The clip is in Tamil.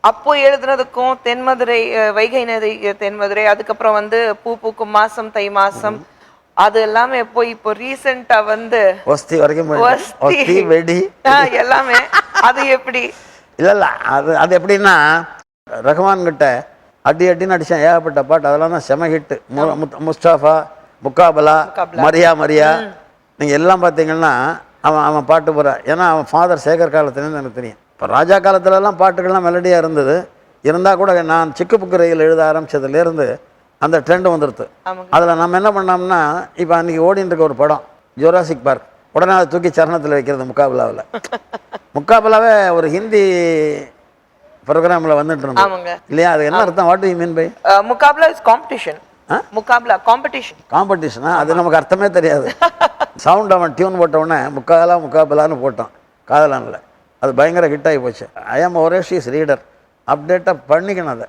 அப்போ எழுதுனதுக்கும் தென்மதுரை வைகை நதி தென்மதுரை, அதுக்கப்புறம் வந்து பூ பூக்கும் மாசம் தை மாசம், அது எல்லாமே இப்போ ரீசெண்டா வந்து ஒஸ்தி வரைக்கும் ஒஸ்தி வெடி எல்லாமே அது எப்படி? இல்ல அது அது எப்படின்னா ரஹ்மான் கிட்ட அடி அடின்னு அடிச்சேன், ஏகப்பட்ட பாட்டு, அதெல்லாம் தான் செம ஹிட்டு. முஸ்தாஃபா, முக்காபலா, மரியா மரியா, நீங்கள் எல்லாம் பார்த்தீங்கன்னா அவன் பாட்டு போகிற. ஏன்னா அவன் ஃபாதர் சேகர் காலத்துலேருந்து எனக்கு தெரியும். இப்போ ராஜா காலத்துலலாம் பாட்டுகள்லாம் மெலடியாக இருந்தது. இருந்தால் கூட நான் சிக்கு புக்கு ரயில் எழுத ஆரம்பித்ததுலேருந்து அந்த ட்ரெண்டு வந்துடுது. அதில் நம்ம என்ன பண்ணோம்னா, இப்போ அன்றைக்கி ஓடின்னு இருக்க ஒரு படம் ஜுராசிக் பார்க், உடனே அதை தூக்கி சரணத்தில் வைக்கிறது முக்காபலாவில். முக்காபலாவே ஒரு ஹிந்தி ப்ரோக்ராமில் வந்துட்டு இருந்தோம் இல்லையா? அது என்ன அர்த்தம்? What do you mean by முகாபலா? Is competition. முகாபலா காம்படிஷன். காம்படிஷனா? அது நமக்கு அர்த்தமே தெரியாது. சவுண்ட் அவன் டியூன் போட்ட உடனே முக்காபலான்னு போட்டான் காதலானில். அது பயங்கர ஹிட் ஆகி போச்சு. ஐ ஆம் ஒரேஷியஸ் ரீடர். அப்டேட்டாக பண்ணிக்கணும் அதை.